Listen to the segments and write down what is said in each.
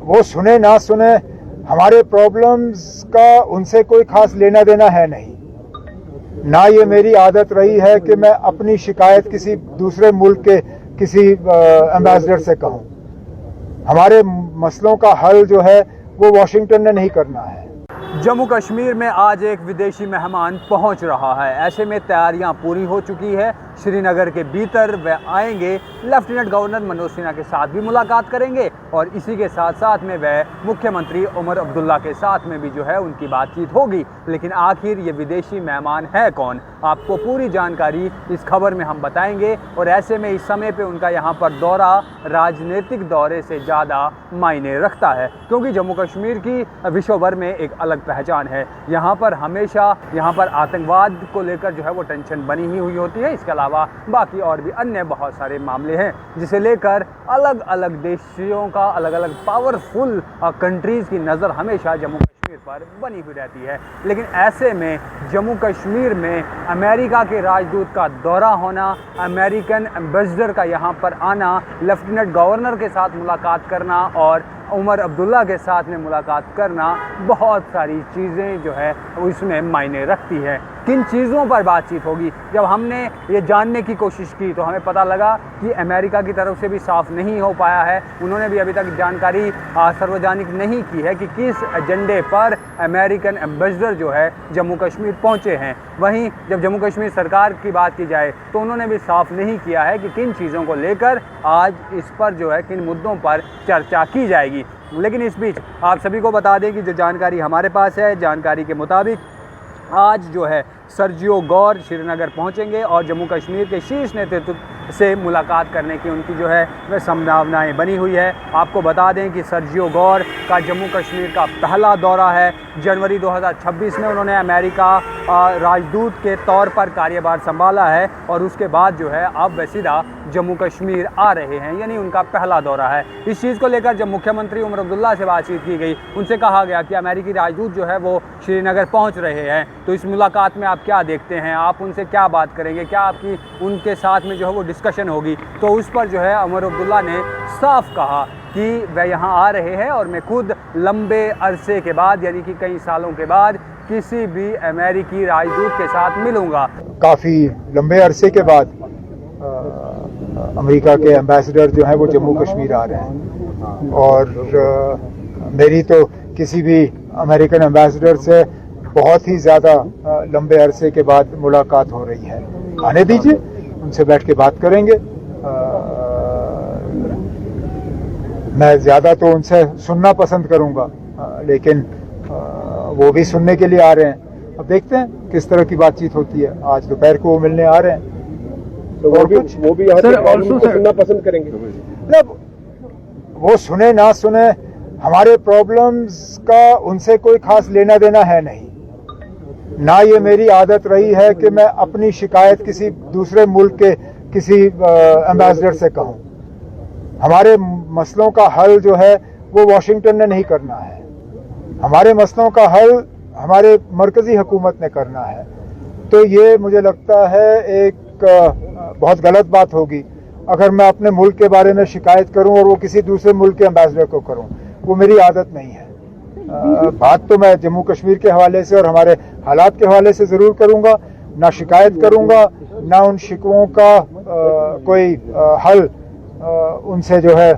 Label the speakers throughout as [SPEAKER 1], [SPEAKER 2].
[SPEAKER 1] वो सुने ना सुने, हमारे प्रॉब्लम्स का उनसे कोई खास लेना देना है नहीं। ना ये मेरी आदत रही है कि मैं अपनी शिकायत किसी दूसरे मुल्क के किसी एम्बेसडर से कहूं। हमारे मसलों का हल जो है वो वाशिंगटन ने नहीं करना है।
[SPEAKER 2] जम्मू कश्मीर में आज एक विदेशी मेहमान पहुंच रहा है। ऐसे में तैयारियां पूरी हो चुकी है। श्रीनगर के भीतर वह आएंगे, लेफ्टिनेंट गवर्नर मनोज सिन्हा के साथ भी मुलाकात करेंगे और इसी के साथ साथ में वह मुख्यमंत्री उमर अब्दुल्ला के साथ में भी जो है उनकी बातचीत होगी। लेकिन आखिर ये विदेशी मेहमान है कौन, आपको पूरी जानकारी इस खबर में हम बताएंगे। और ऐसे में इस समय पे उनका यहाँ पर दौरा राजनीतिक दौरे से ज़्यादा मायने रखता है, क्योंकि जम्मू कश्मीर की विश्व भर में एक अलग पहचान है। यहाँ पर हमेशा आतंकवाद को लेकर जो है वो टेंशन बनी ही हुई होती है। इसके अलावा बाकी और भी अन्य बहुत सारे मामले हैं जिसे लेकर अलग अलग देशों का, अलग अलग पावरफुल कंट्रीज़ की नज़र हमेशा जम्मू कश्मीर पर बनी हुई रहती है। लेकिन ऐसे में जम्मू कश्मीर में अमेरिका के राजदूत का दौरा होना, अमेरिकन एम्बेसडर का यहाँ पर आना, लेफ्टिनेंट गवर्नर के साथ मुलाकात करना और उमर अब्दुल्ला के साथ में मुलाकात करना, बहुत सारी चीज़ें जो है उसमें मायने रखती है। किन चीज़ों पर बातचीत होगी, जब हमने ये जानने की कोशिश की तो हमें पता लगा कि अमेरिका की तरफ से भी साफ नहीं हो पाया है। उन्होंने भी अभी तक जानकारी सार्वजनिक नहीं की है कि किस एजेंडे पर अमेरिकन एम्बेसडर जो है जम्मू कश्मीर पहुँचे हैं। वहीं जब जम्मू कश्मीर सरकार की बात की जाए तो उन्होंने भी साफ नहीं किया है कि किन चीज़ों को लेकर आज इस पर जो है, किन मुद्दों पर चर्चा की जाएगी। लेकिन इस बीच आप सभी को बता दें कि जो जानकारी हमारे पास है, जानकारी के मुताबिक आज जो है सर्जियो गौर श्रीनगर पहुंचेंगे और जम्मू कश्मीर के शीर्ष नेतृत्व से मुलाकात करने की उनकी जो है वह संभावनाएं बनी हुई है। आपको बता दें कि सर्जियो गौर का जम्मू कश्मीर का पहला दौरा है। जनवरी 2026 में उन्होंने अमेरिका राजदूत के तौर पर कार्यभार संभाला है और उसके बाद जो है अब वह सीधा जम्मू कश्मीर आ रहे हैं, यानी उनका पहला दौरा है। इस चीज़ को लेकर जब मुख्यमंत्री उमर अब्दुल्ला से बातचीत की गई, उनसे कहा गया कि अमेरिकी राजदूत जो है वो श्रीनगर पहुंच रहे हैं, तो इस मुलाकात में आप क्या देखते हैं, आप उनसे क्या बात करेंगे, क्या आपकी उनके साथ में जो है वो डिस्कशन होगी। तो उस पर जो है उमर अब्दुल्ला ने साफ कहा कि वह यहाँ आ रहे हैं और मैं खुद लंबे अरसे के बाद, यानी कि कई सालों के बाद, किसी भी अमेरिकी राजदूत के साथ मिलूंगा।
[SPEAKER 1] काफ़ी लंबे अरसे के बाद अमेरिका के एम्बेसडर जो हैं वो जम्मू कश्मीर आ रहे हैं और मेरी तो किसी भी अमेरिकन एम्बेसडर से बहुत ही ज़्यादा लंबे अरसे के बाद मुलाकात हो रही है। आने दीजिए, उनसे बैठ के बात करेंगे। मैं ज़्यादा तो उनसे सुनना पसंद करूंगा, लेकिन वो भी सुनने के लिए आ रहे हैं। अब देखते हैं किस तरह की बातचीत होती है। आज दोपहर को वो मिलने आ रहे हैं, तो वो भी सुनना पसंद करेंगे। मतलब वो सुने ना सुने, हमारे प्रॉब्लम्स का उनसे कोई खास लेना देना है नहीं। ना ये मेरी आदत रही है कि मैं अपनी शिकायत किसी दूसरे मुल्क के किसी एम्बेसडर से कहूं। हमारे मसलों का हल जो है वो वाशिंगटन ने नहीं करना है। हमारे मसलों का हल हमारे मरकजी हुकूमत ने करना है। तो ये मुझे लगता है एक बहुत गलत बात होगी अगर मैं अपने मुल्क के बारे में शिकायत करूं और वो किसी दूसरे मुल्क के एम्बेसडर को करूं। वो मेरी आदत नहीं है। बात तो मैं जम्मू कश्मीर के हवाले से और हमारे हालात के हवाले से ज़रूर करूंगा। ना शिकायत करूंगा, ना उन शिकवों का कोई हल उनसे जो है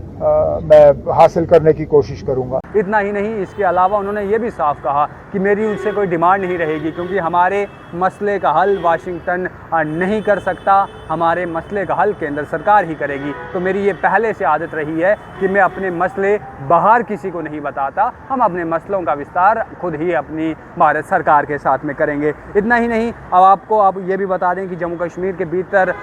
[SPEAKER 1] मैं हासिल करने की कोशिश करूंगा।
[SPEAKER 2] इतना ही नहीं, इसके अलावा उन्होंने ये भी साफ कहा कि मेरी उनसे कोई डिमांड नहीं रहेगी, क्योंकि हमारे मसले का हल वाशिंगटन नहीं कर सकता, हमारे मसले का हल केंद्र सरकार ही करेगी। तो मेरी ये पहले से आदत रही है कि मैं अपने मसले बाहर किसी को नहीं बताता, हम अपने मसलों का विस्तार खुद ही अपनी भारत सरकार के साथ में करेंगे। इतना ही नहीं, अब आपको अब ये भी बता दें कि जम्मू कश्मीर के भीतर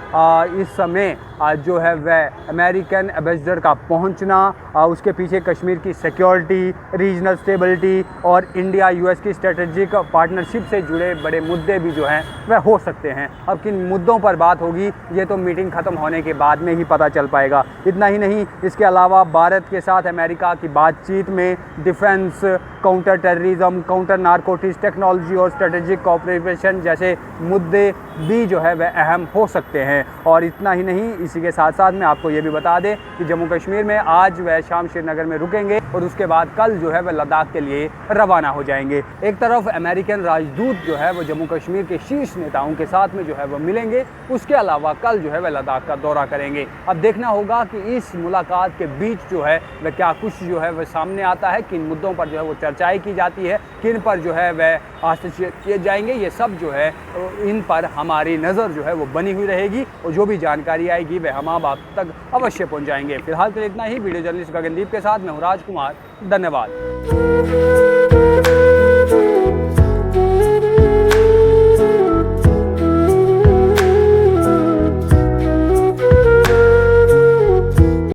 [SPEAKER 2] इस समय जो है वह अमेरिकन एम्बेसडर का पहुंचना, उसके पीछे कश्मीर की सिक्योरिटी, रीजनल स्टेबिलिटी और इंडिया यूएस की स्ट्रेटेजिक पार्टनरशिप से जुड़े बड़े मुद्दे भी जो हैं वह हो सकते हैं। अब किन मुद्दों पर बात होगी ये तो मीटिंग ख़त्म होने के बाद में ही पता चल पाएगा। इतना ही नहीं, इसके अलावा भारत के साथ अमेरिका की बातचीत में defence, counter terrorism, counter narcotics, technology और स्ट्रेटेजिक कोऑपरेशन जैसे मुद्दे भी जो है वह अहम हो सकते हैं। और इतना ही नहीं, इसी के साथ साथ मैं आपको ये भी बता दें कि जम्मू कश्मीर में आज वह शाम श्रीनगर में रुकेंगे और उसके बाद कल जो है वह लद्दाख के लिए रवाना हो जाएंगे। एक तरफ अमेरिकन राजदूत जो है वो जम्मू कश्मीर के शीर्ष नेताओं के साथ में जो है वो मिलेंगे, उसके अलावा कल जो है वह लद्दाख का दौरा करेंगे। अब देखना होगा कि इस मुलाकात के बीच जो है वह क्या कुछ जो है वह सामने आता है, किन मुद्दों पर जो है वो चर्चाएँ की जाती है, किन पर जो है वह हस्तक्षेप किए जाएंगे, ये सब जो है इन पर हमारी नज़र जो है वो बनी हुई रहेगी और जो भी जानकारी आएगी वह हम आप तक अवश्य पहुंचाएंगे। फिलहाल के लिए इतना ही। वीडियो जर्नलिस्ट गगनदीप के साथ मैं हूं राजकुमार। धन्यवाद।